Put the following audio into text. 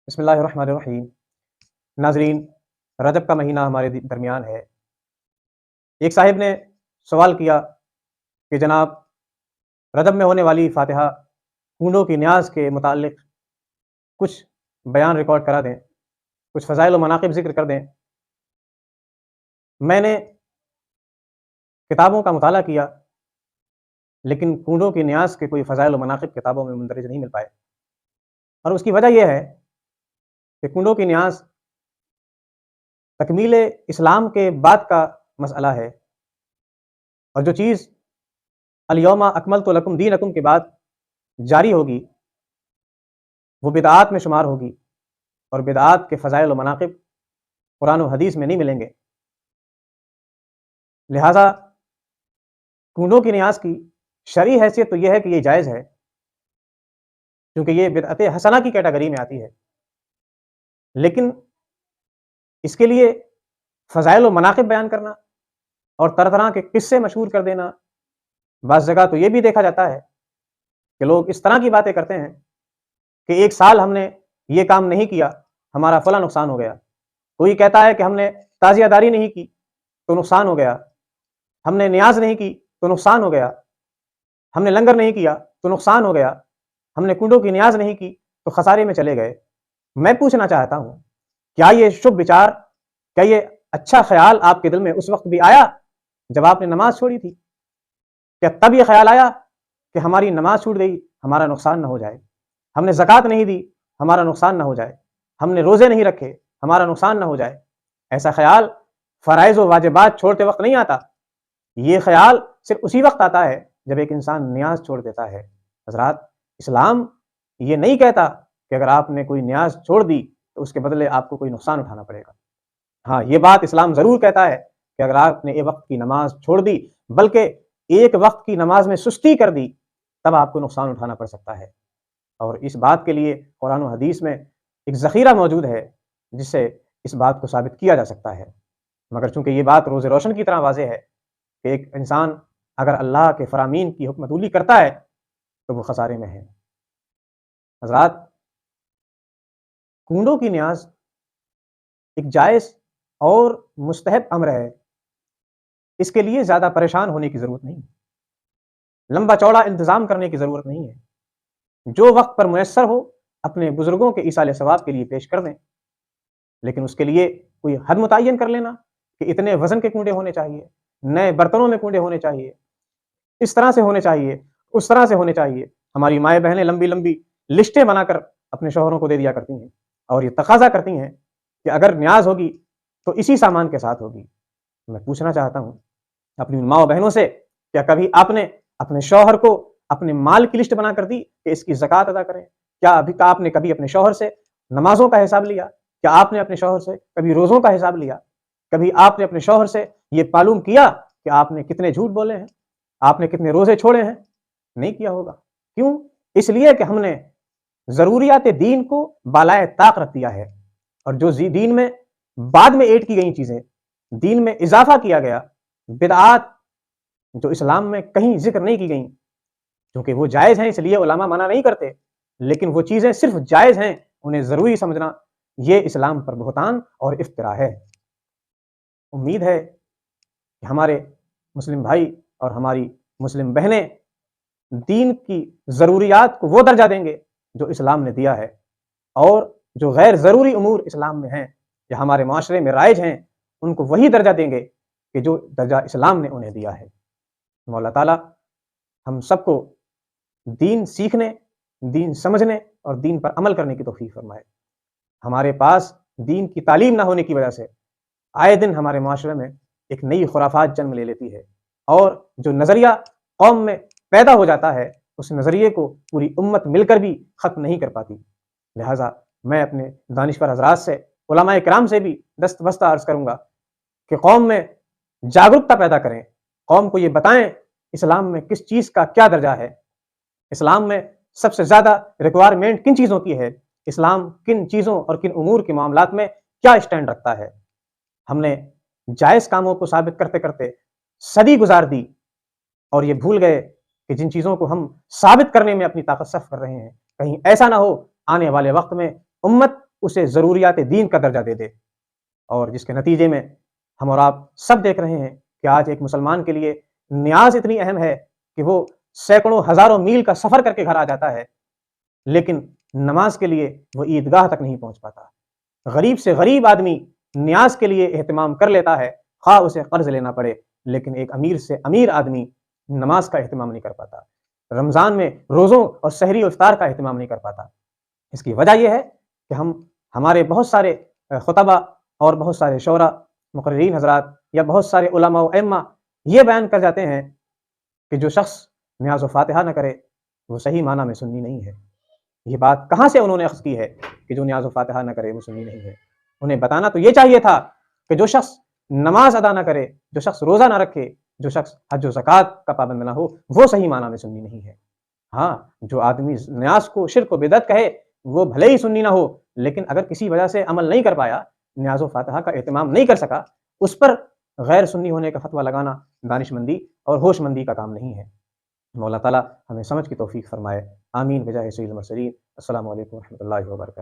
بسم اللہ الرحمن الرحیم۔ ناظرین، رجب کا مہینہ ہمارے درمیان ہے۔ ایک صاحب نے سوال کیا کہ جناب، رجب میں ہونے والی فاتحہ کنڈوں کی نیاز کے متعلق کچھ بیان ریکارڈ کرا دیں، کچھ فضائل و مناقب ذکر کر دیں۔ میں نے کتابوں کا مطالعہ کیا، لیکن کنڈوں کی نیاز کے کوئی فضائل و مناقب کتابوں میں مندرج نہیں مل پائے، اور اس کی وجہ یہ ہے کہ کنڈوں کی نیاز تکمیل اسلام کے بعد کا مسئلہ ہے، اور جو چیز الیوم اکملت لکم دینکم کے بعد جاری ہوگی وہ بدعات میں شمار ہوگی، اور بدعات کے فضائل و مناقب قرآن و حدیث میں نہیں ملیں گے۔ لہٰذا کنڈوں کی نیاز کی شرعی حیثیت تو یہ ہے کہ یہ جائز ہے، کیونکہ یہ بدعت حسنہ کی کیٹیگری میں آتی ہے، لیکن اس کے لیے فضائل و مناقب بیان کرنا اور طرح طرح کے قصے مشہور کر دینا، بعض جگہ تو یہ بھی دیکھا جاتا ہے کہ لوگ اس طرح کی باتیں کرتے ہیں کہ ایک سال ہم نے یہ کام نہیں کیا، ہمارا فلاں نقصان ہو گیا۔ کوئی کہتا ہے کہ ہم نے تعزیہ داری نہیں کی تو نقصان ہو گیا، ہم نے نیاز نہیں کی تو نقصان ہو گیا، ہم نے لنگر نہیں کیا تو نقصان ہو گیا، ہم نے کنڈوں کی نیاز نہیں کی تو خسارے میں چلے گئے۔ میں پوچھنا چاہتا ہوں، کیا یہ شبھ وچار، کیا یہ اچھا خیال آپ کے دل میں اس وقت بھی آیا جب آپ نے نماز چھوڑی تھی؟ کیا تب یہ خیال آیا کہ ہماری نماز چھوٹ گئی، ہمارا نقصان نہ ہو جائے، ہم نے زکوٰۃ نہیں دی، ہمارا نقصان نہ ہو جائے، ہم نے روزے نہیں رکھے، ہمارا نقصان نہ ہو جائے؟ ایسا خیال فرائض و واجبات چھوڑتے وقت نہیں آتا، یہ خیال صرف اسی وقت آتا ہے جب ایک انسان نیاز چھوڑ دیتا ہے۔ حضرات، اسلام یہ نہیں کہتا کہ اگر آپ نے کوئی نیاز چھوڑ دی تو اس کے بدلے آپ کو کوئی نقصان اٹھانا پڑے گا۔ ہاں، یہ بات اسلام ضرور کہتا ہے کہ اگر آپ نے ایک وقت کی نماز چھوڑ دی، بلکہ ایک وقت کی نماز میں سستی کر دی، تب آپ کو نقصان اٹھانا پڑ سکتا ہے، اور اس بات کے لیے قرآن و حدیث میں ایک ذخیرہ موجود ہے جس سے اس بات کو ثابت کیا جا سکتا ہے۔ مگر چونکہ یہ بات روز روشن کی طرح واضح ہے کہ ایک انسان اگر اللہ کے فرامین کی حکم عدولی کرتا ہے تو وہ خسارے میں ہے۔ حضرات، کنڈوں کی نیاز ایک جائز اور مستحب امر ہے، اس کے لیے زیادہ پریشان ہونے کی ضرورت نہیں، لمبا چوڑا انتظام کرنے کی ضرورت نہیں ہے۔ جو وقت پر میسر ہو اپنے بزرگوں کے ایصال ثواب کے لیے پیش کر دیں، لیکن اس کے لیے کوئی حد متعین کر لینا کہ اتنے وزن کے کنڈے ہونے چاہیے، نئے برتنوں میں کنڈے ہونے چاہیے، اس طرح سے ہونے چاہیے، اس طرح سے ہونے چاہیے۔ ہماری مائیں بہنیں لمبی لمبی لسٹیں بنا کر اپنے شوہروں کو دے دیا کرتی ہیں، اور یہ تقاضا کرتی ہیں کہ اگر نیاز ہوگی تو اسی سامان کے ساتھ ہوگی۔ میں پوچھنا چاہتا ہوں اپنی ماں بہنوں سے، کیا کبھی آپ نے اپنے شوہر کو اپنے مال کی لسٹ بنا کر دی کہ اس کی زکوٰۃ ادا کریں؟ کیا ابھی آپ نے کبھی اپنے شوہر سے نمازوں کا حساب لیا؟ کیا آپ نے اپنے شوہر سے کبھی روزوں کا حساب لیا؟ کبھی آپ نے اپنے شوہر سے یہ معلوم کیا کہ آپ نے کتنے جھوٹ بولے ہیں، آپ نے کتنے روزے چھوڑے ہیں؟ نہیں کیا ہوگا۔ کیوں؟ اس لیے کہ ہم نے ضروریات دین کو بالائے طاق رکھ دیا ہے، اور جو دین میں بعد میں ایڈ کی گئی چیزیں، دین میں اضافہ کیا گیا، بدعات جو اسلام میں کہیں ذکر نہیں کی گئیں، کیونکہ وہ جائز ہیں اس لیے علماء منع نہیں کرتے، لیکن وہ چیزیں صرف جائز ہیں انہیں ضروری سمجھنا، یہ اسلام پر بہتان اور افتراء ہے۔ امید ہے کہ ہمارے مسلم بھائی اور ہماری مسلم بہنیں دین کی ضروریات کو وہ درجہ دیں گے جو اسلام نے دیا ہے، اور جو غیر ضروری امور اسلام میں ہیں یا ہمارے معاشرے میں رائج ہیں ان کو وہی درجہ دیں گے کہ جو درجہ اسلام نے انہیں دیا ہے۔ مولا تعالیٰ ہم سب کو دین سیکھنے، دین سمجھنے اور دین پر عمل کرنے کی توفیق فرمائے۔ ہمارے پاس دین کی تعلیم نہ ہونے کی وجہ سے آئے دن ہمارے معاشرے میں ایک نئی خرافات جنم لے لیتی ہے، اور جو نظریہ قوم میں پیدا ہو جاتا ہے اس نظریے کو پوری امت مل کر بھی ختم نہیں کر پاتی۔ لہٰذا میں اپنے دانشور حضرات سے، علماء کرام سے بھی دست بستہ عرض کروں گا کہ قوم میں جاگرکتا پیدا کریں، قوم کو یہ بتائیں اسلام میں کس چیز کا کیا درجہ ہے، اسلام میں سب سے زیادہ ریکوائرمنٹ کن چیزوں کی ہے، اسلام کن چیزوں اور کن امور کے معاملات میں کیا اسٹینڈ رکھتا ہے۔ ہم نے جائز کاموں کو ثابت کرتے کرتے صدی گزار دی، اور یہ بھول گئے کہ جن چیزوں کو ہم ثابت کرنے میں اپنی طاقت صرف کر رہے ہیں، کہیں ایسا نہ ہو آنے والے وقت میں امت اسے ضروریات دین کا درجہ دے دے، اور جس کے نتیجے میں ہم اور آپ سب دیکھ رہے ہیں کہ آج ایک مسلمان کے لیے نیاز اتنی اہم ہے کہ وہ سینکڑوں ہزاروں میل کا سفر کر کے گھر آ جاتا ہے، لیکن نماز کے لیے وہ عیدگاہ تک نہیں پہنچ پاتا۔ غریب سے غریب آدمی نیاز کے لیے اہتمام کر لیتا ہے، خواہ اسے قرض لینا پڑے، لیکن ایک امیر سے امیر آدمی نماز کا اہتمام نہیں کر پاتا، رمضان میں روزوں اور سحری و افطار کا اہتمام نہیں کر پاتا۔ اس کی وجہ یہ ہے کہ ہمارے بہت سارے خطبہ اور بہت سارے شعراء، مقررین حضرات یا بہت سارے علماء و ائمہ یہ بیان کر جاتے ہیں کہ جو شخص نیاز و فاتحہ نہ کرے وہ صحیح معنی میں سنی نہیں ہے۔ یہ بات کہاں سے انہوں نے اخذ کی ہے کہ جو نیاز و فاتحہ نہ کرے وہ سنی نہیں ہے؟ انہیں بتانا تو یہ چاہیے تھا کہ جو شخص نماز ادا نہ کرے، جو شخص روزہ نہ رکھے، جو شخص حج و زکوٰۃ کا پابند نہ ہو، وہ صحیح معنی میں سنی نہیں ہے۔ ہاں، جو آدمی نیاز کو شرک و بدعت کہے وہ بھلے ہی سنی نہ ہو، لیکن اگر کسی وجہ سے عمل نہیں کر پایا، نیاز و فاتحہ کا اہتمام نہیں کر سکا، اس پر غیر سنی ہونے کا فتویٰ لگانا دانش مندی اور ہوش مندی کا کام نہیں ہے۔ مولا تعالیٰ ہمیں سمجھ کی توفیق فرمائے، آمین بجاہ سید المرسلین۔ السلام علیکم ورحمۃ اللہ وبرکاتہ۔